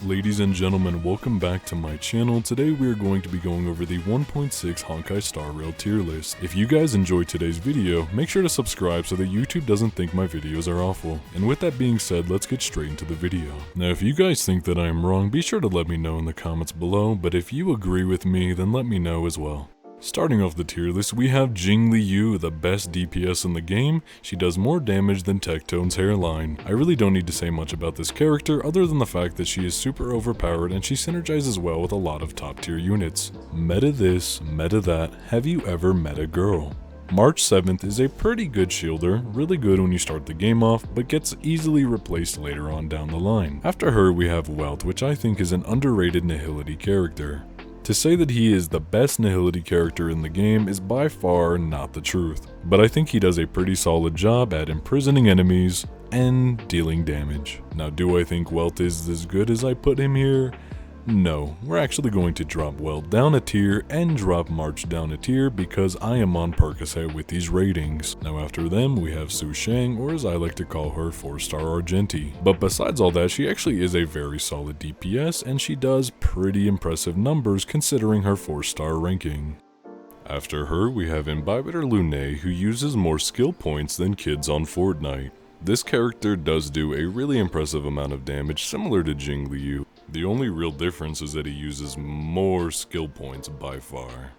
Ladies and gentlemen, welcome back to my channel. Today we are going to be going over the 1.6 Honkai Star Rail tier list. If you guys enjoyed today's video, make sure to subscribe so that YouTube doesn't think my videos are awful. And with that being said, let's get straight into the video. Now if you guys think that I am wrong, be sure to let me know in the comments below, but if you agree with me, then let me know as well. Starting off the tier list, we have Jing Liu, the best DPS in the game. She does more damage than Tectone's hairline. I really don't need to say much about this character other than the fact that she is super overpowered and she synergizes well with a lot of top tier units. Meta this, meta that, have you ever met a girl? March 7th is a pretty good shielder, really good when you start the game off, but gets easily replaced later on down the line. After her we have Welt, which I think is an underrated Nihility character. To say that he is the best Nihility character in the game is by far not the truth, but I think he does a pretty solid job at imprisoning enemies and dealing damage. Now, do I think Welt is as good as I put him here? No, we're actually going to drop Welt down a tier and drop March down a tier because I am on Percocet with these ratings. Now after them we have Su Shang, or as I like to call her, 4-star Argenti. But besides all that, she actually is a very solid DPS and she does pretty impressive numbers considering her 4-star ranking. After her we have Imbibitor Lune, who uses more skill points than kids on Fortnite. This character does do a really impressive amount of damage similar to Jing Liu. The only real difference is that he uses more skill points by far.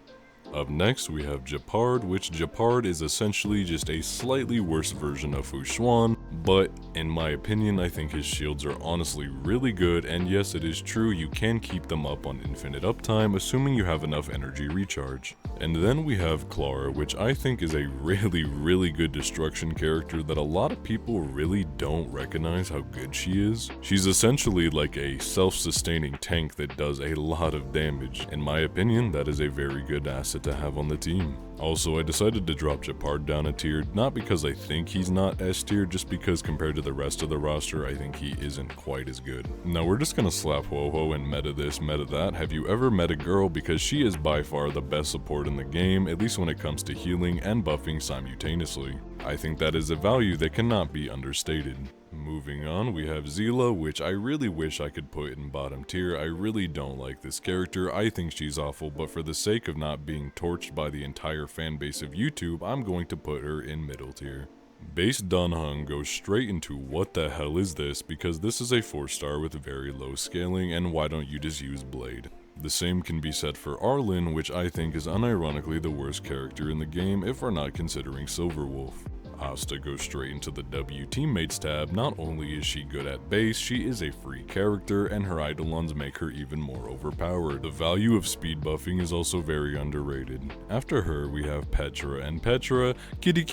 Up next we have Gepard, which Gepard is essentially just a slightly worse version of Fu Xuan, but in my opinion I think his shields are honestly really good, and yes, it is true you can keep them up on infinite uptime assuming you have enough energy recharge. And then we have Clara, which I think is a really good destruction character that a lot of people really don't recognize how good she is. She's essentially like a self-sustaining tank that does a lot of damage. In my opinion, that is a very good asset to have on the team. Also, I decided to drop Gepard down a tier, not because I think he's not S tier, just because compared to the rest of the roster, I think he isn't quite as good. Now we're just gonna slap Ho-Ho and meta this, meta that. Have you ever met a girl? Because she is by far the best support in the game, at least when it comes to healing and buffing simultaneously. I think that is a value that cannot be understated. Moving on, we have Zila, which I really wish I could put in bottom tier. I really don't like this character. I think she's awful, but for the sake of not being torched by the entire fanbase of YouTube, I'm going to put her in middle tier. Base Danheng goes straight into what the hell is this, because this is a 4-star with very low scaling, and why don't you just use Blade? The same can be said for Arlen, which I think is unironically the worst character in the game if we're not considering Silverwolf. Asta goes straight into the W teammates tab. Not only is she good at base, she is a free character and her eidolons make her even more overpowered. The value of speed buffing is also very underrated. After her we have Petra, and Petra, kitty,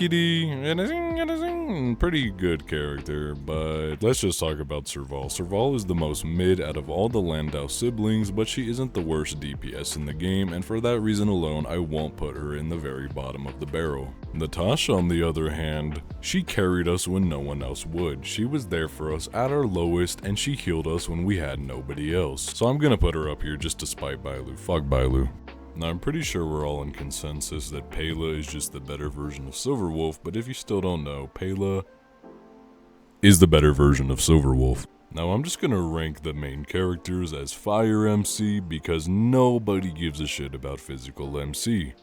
pretty good character, but let's just talk about Serval. Serval is the most mid out of all the Landau siblings, but she isn't the worst DPS in the game, and for that reason alone I won't put her in the very bottom of the barrel. Natasha, on the other hand, she carried us when no one else would. She was there for us at our lowest and she healed us when we had nobody else. So I'm gonna put her up here just to spite Bailu. Fuck Bailu. Now I'm pretty sure we're all in consensus that Pela is just the better version of Silverwolf, but if you still don't know, Pela is the better version of Silverwolf. Now I'm just gonna rank the main characters as Fire MC because nobody gives a shit about Physical MC.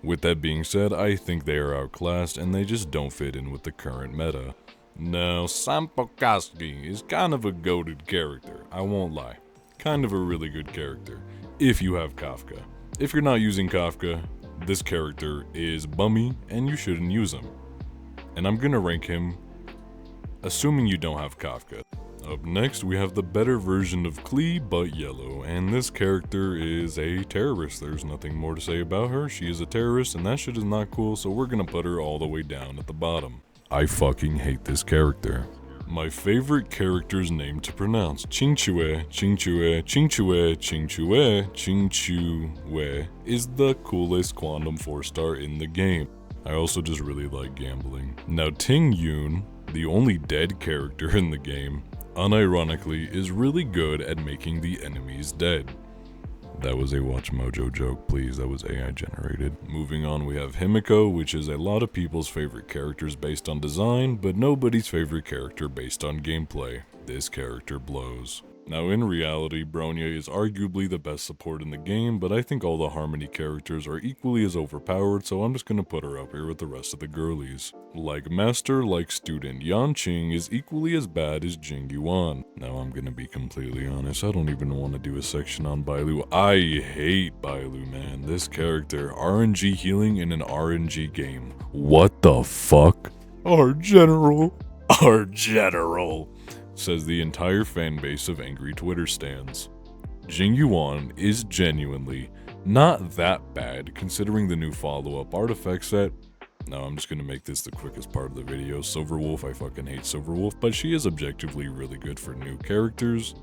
With that being said, I think they are outclassed and they just don't fit in with the current meta. Now, Sampokaski is kind of a goated character, I won't lie. Kind of a really good character, if you have Kafka. If you're not using Kafka, this character is bummy and you shouldn't use him. And I'm gonna rank him assuming you don't have Kafka. Up next, we have the better version of Klee, but yellow, and this character is a terrorist. There's nothing more to say about her. She is a terrorist, and that shit is not cool, so we're gonna put her all the way down at the bottom. I fucking hate this character. My favorite character's name to pronounce, Qingchue, Qingchue, Qingchue, Qingchue, Qingchue, is the coolest Quantum 4-star in the game. I also just really like gambling. Now Ting Yun, the only dead character in the game, unironically, is really good at making the enemies dead. That was a watchmojo joke, please, that was AI generated. Moving on, we have Himiko, which is a lot of people's favorite characters based on design, but nobody's favorite character based on gameplay. This character blows. Now in reality, Bronya is arguably the best support in the game, but I think all the Harmony characters are equally as overpowered, so I'm just gonna put her up here with the rest of the girlies. Like master, like student, Yan Qing is equally as bad as Jing Yuan. Now I'm gonna be completely honest, I don't even want to do a section on Bailu. I hate Bailu, man. This character, RNG healing in an RNG game. What the fuck? Our general, says the entire fanbase of angry Twitter stans. Jing Yuan is genuinely not that bad considering the new follow-up artifact set. Now I'm just gonna make this the quickest part of the video. Silverwolf, I fucking hate Silverwolf, but she is objectively really good for new characters.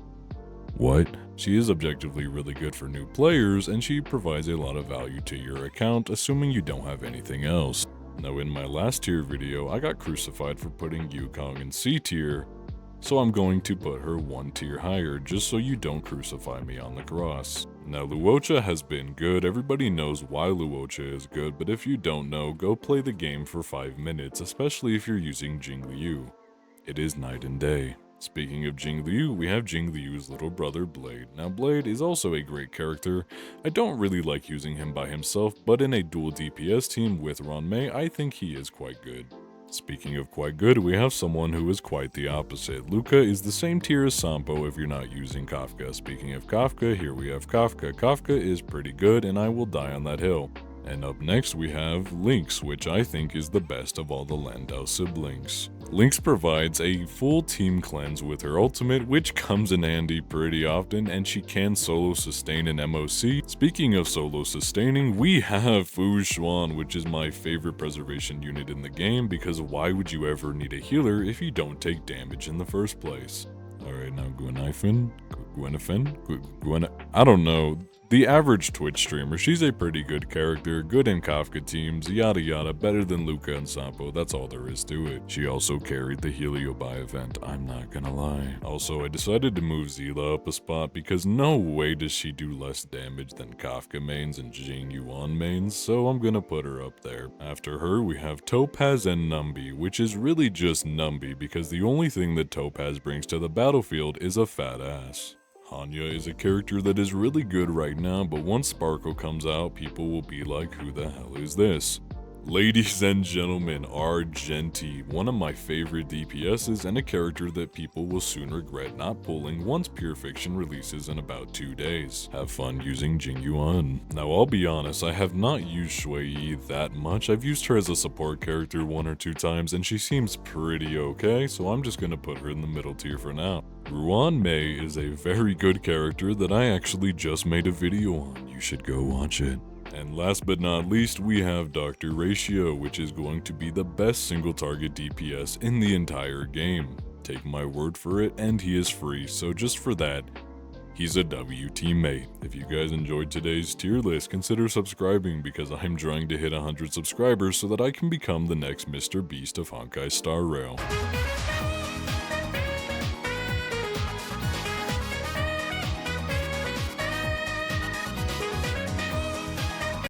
What? She is objectively really good for new players, and she provides a lot of value to your account, assuming you don't have anything else. Now in my last tier video, I got crucified for putting Yukong in C tier, so I'm going to put her one tier higher just so you don't crucify me on the cross. Now Luocha has been good, everybody knows why Luocha is good, but if you don't know, go play the game for 5 minutes, especially if you're using Jingliu. It is night and day. Speaking of Jingliu, we have Jingliu's little brother Blade. Now Blade is also a great character. I don't really like using him by himself, but in a dual DPS team with Ranmei, I think he is quite good. Speaking of quite good, we have someone who is quite the opposite. Luca is the same tier as Sampo if you're not using Kafka. Speaking of Kafka, here we have Kafka. Kafka is pretty good and I will die on that hill. And up next we have Lynx, which I think is the best of all the Landau siblings. Lynx provides a full team cleanse with her ultimate, which comes in handy pretty often, and she can solo sustain an MOC. Speaking of solo sustaining, we have Fu Xuan, which is my favorite preservation unit in the game, because why would you ever need a healer if you don't take damage in the first place? Alright, now Gwenifin? I don't know. The average Twitch streamer, she's a pretty good character, good in Kafka teams, yada yada, better than Luca and Sampo, that's all there is to it. She also carried the Heliobi event, I'm not gonna lie. Also, I decided to move Zila up a spot because no way does she do less damage than Kafka mains and Jing Yuan mains, so I'm gonna put her up there. After her, we have Topaz and Numby, which is really just Numby because the only thing that Topaz brings to the battlefield is a fat ass. Hanya is a character that is really good right now, but once Sparkle comes out, people will be like, who the hell is this? Ladies and gentlemen, Argenti, one of my favorite DPSs and a character that people will soon regret not pulling once Pure Fiction releases in about 2 days. Have fun using Jing Yuan. Now I'll be honest, I have not used Shui Yi that much. I've used her as a support character 1 or 2 times and she seems pretty okay, so I'm just gonna put her in the middle tier for now. Ruan Mei is a very good character that I actually just made a video on. You should go watch it. And last but not least, we have Dr. Ratio, which is going to be the best single target DPS in the entire game. Take my word for it, and he is free, so just for that, he's a W teammate. If you guys enjoyed today's tier list, consider subscribing because I'm trying to hit 100 subscribers so that I can become the next Mr. Beast of Honkai Star Rail.